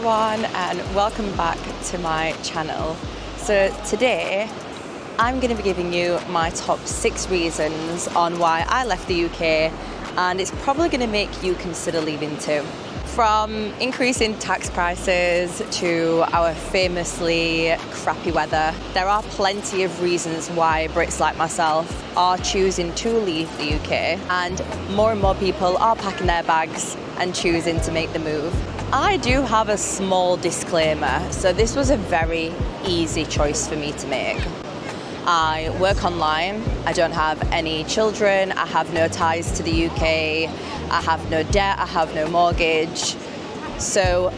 everyone and welcome back to my channel. So today I'm going to be giving you my top 6 reasons on why I left the UK, and it's probably going to make you consider leaving too. From increasing tax prices to our famously crappy weather, there are plenty of reasons why Brits like myself are choosing to leave the UK, and more people are packing their bags and choosing to make the move. I do have a small disclaimer, so this was a very easy choice for me to make. I work online, I don't have any children, I have no ties to the UK, I have no debt, I have no mortgage. So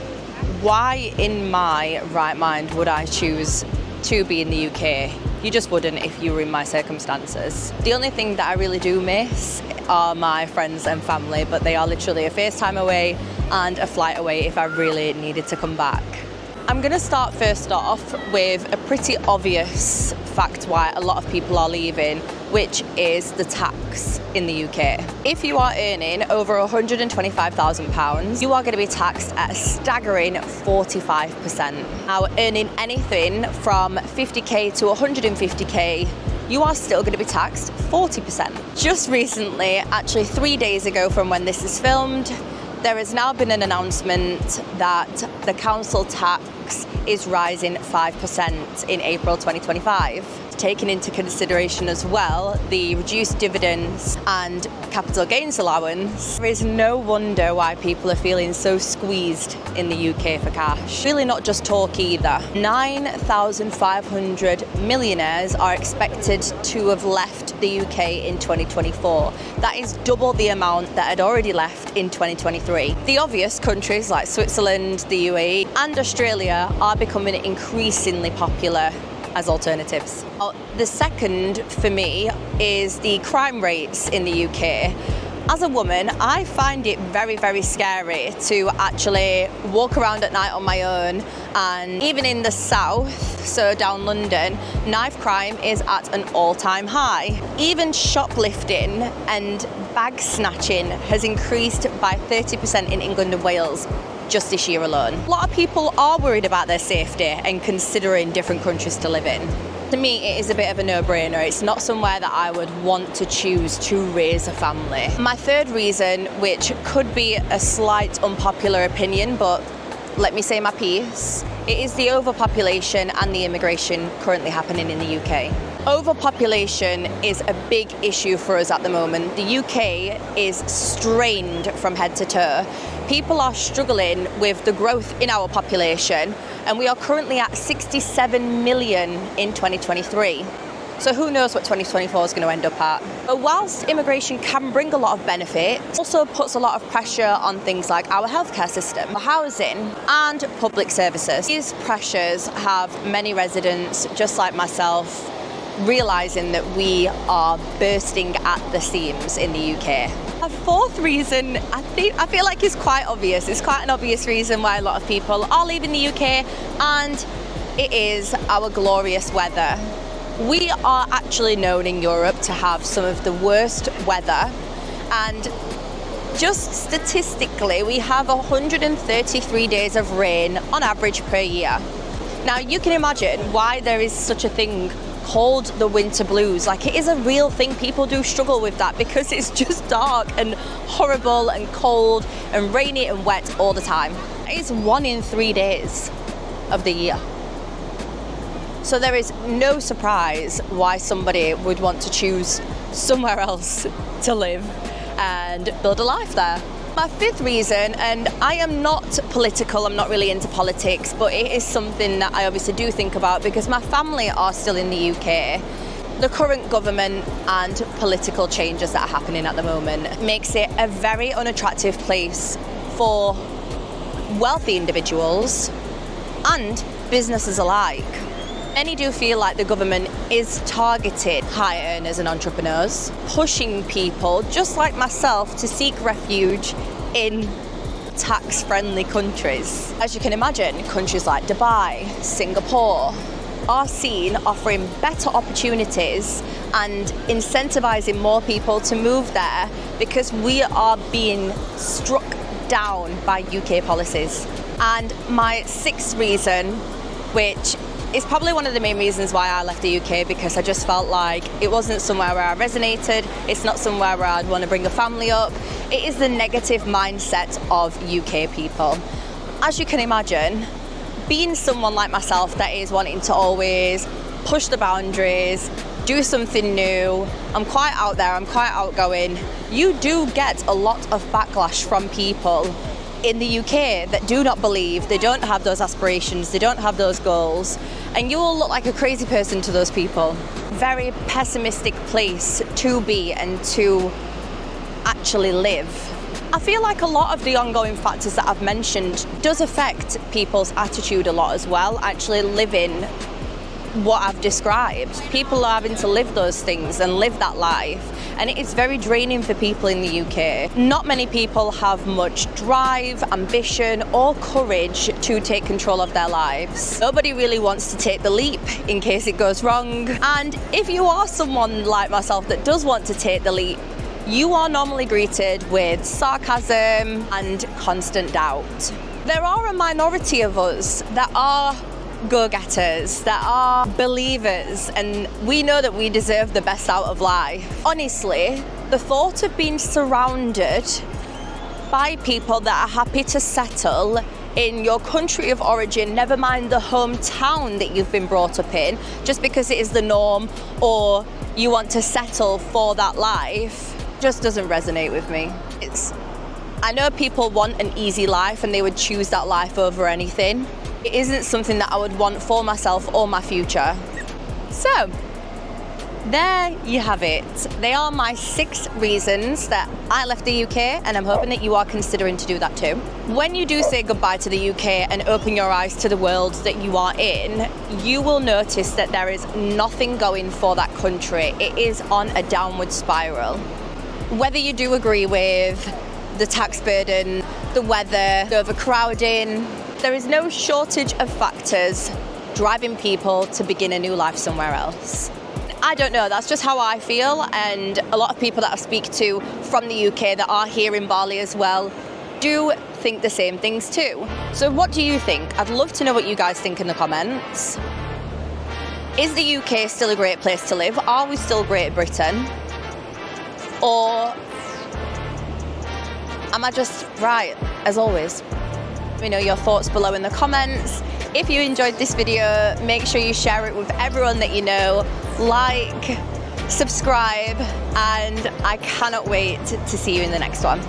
why in my right mind would I choose to be in the UK? You just wouldn't if you were in my circumstances. The only thing that I really do miss are my friends and family, but they are literally a FaceTime away and a flight away if I really needed to come back. I'm going to start first off with a pretty obvious fact why a lot of people are leaving, which is the tax in the UK. If you are earning over £125,000, you are going to be taxed at a staggering 45%. Now, earning anything from 50k to 150k, you are still going to be taxed 40%. Just recently, actually 3 days ago from when this is filmed, there has now been an announcement that the council tax is rising 5% in April 2025. Taking into consideration as well the reduced dividends and capital gains allowance, there is no wonder why people are feeling so squeezed in the UK for cash. Really not just talk either. 9,500 millionaires are expected to have left the UK in 2024. That is double the amount that had already left in 2023. The obvious countries like Switzerland, the UAE and Australia are becoming increasingly popular as alternatives. The second for me is the crime rates in the UK. As a woman, I find it very, very scary to actually walk around at night on my own, and even in the south, so down London, knife crime is at an all-time high. Even shoplifting and bag snatching has increased by 30% in England and Wales just this year alone. A lot of people are worried about their safety and considering different countries to live in. To me, it is a bit of a no-brainer. It's not somewhere that I would want to choose to raise a family. My third reason, which could be a slight unpopular opinion, but let me say my piece, it is the overpopulation and the immigration currently happening in the UK. Overpopulation is a big issue for us at the moment. The UK is strained from head to toe. People are struggling with the growth in our population, and we are currently at 67 million in 2023. So who knows what 2024 is going to end up at. But whilst immigration can bring a lot of benefit, it also puts a lot of pressure on things like our healthcare system, housing and public services. These pressures have many residents, just like myself, realising that we are bursting at the seams in the UK. A fourth reason, I feel like is quite obvious. It's quite an obvious reason why a lot of people are leaving the UK, and it is our glorious weather. We are actually known in Europe to have some of the worst weather, and just statistically, we have 133 days of rain on average per year. Now, you can imagine why there is such a thing called the winter blues. Like, it is a real thing. People do struggle with that because it's just dark and horrible and cold and rainy and wet all the time. It's 1 in 3 days of the year. So there is no surprise why somebody would want to choose somewhere else to live and build a life there. My fifth reason, and I am not political, I'm not really into politics, but it is something that I obviously do think about because my family are still in the UK. The current government and political changes that are happening at the moment makes it a very unattractive place for wealthy individuals and businesses alike. Many do feel like the government is targeting high earners and entrepreneurs, pushing people just like myself to seek refuge in tax-friendly countries. As you can imagine, countries like Dubai, Singapore are seen offering better opportunities and incentivizing more people to move there because we are being struck down by UK policies. And my sixth reason, which is probably one of the main reasons why I left the UK, because I just felt like it wasn't somewhere where I resonated, it's not somewhere where I'd want to bring a family up. It is the negative mindset of UK people. As you can imagine, being someone like myself that is wanting to always push the boundaries, do something new, I'm quite out there, I'm quite outgoing, you do get a lot of backlash from people in the UK that do not believe, they don't have those aspirations, they don't have those goals, and you will look like a crazy person to those people. Very pessimistic place to be and to actually live. I feel like a lot of the ongoing factors that I've mentioned does affect people's attitude a lot as well, actually living what I've described. People are having to live those things and live that life, and it is very draining for people in the UK. Not many people have much drive, ambition or courage to take control of their lives. Nobody really wants to take the leap in case it goes wrong, and if you are someone like myself that does want to take the leap, you are normally greeted with sarcasm and constant doubt. There are a minority of us that are go-getters, that are believers, and we know that we deserve the best out of life. Honestly, the thought of being surrounded by people that are happy to settle in your country of origin, never mind the hometown that you've been brought up in, just because it is the norm or you want to settle for that life, just doesn't resonate with me. I know people want an easy life and they would choose that life over anything. It isn't something that I would want for myself or my future. So, there you have it. They are my 6 reasons that I left the UK, and I'm hoping that you are considering to do that too. When you do say goodbye to the UK and open your eyes to the world that you are in, you will notice that there is nothing going for that country. It is on a downward spiral. Whether you do agree with the tax burden, the weather, the overcrowding, there is no shortage of factors driving people to begin a new life somewhere else. I don't know, that's just how I feel, and a lot of people that I speak to from the UK that are here in Bali as well do think the same things too. So what do you think? I'd love to know what you guys think in the comments. Is the UK still a great place to live? Are we still Great Britain? Or am I just right, as always? Let me know your thoughts below in the comments. If you enjoyed this video, make sure you share it with everyone that you know. Like, subscribe, and I cannot wait to see you in the next one.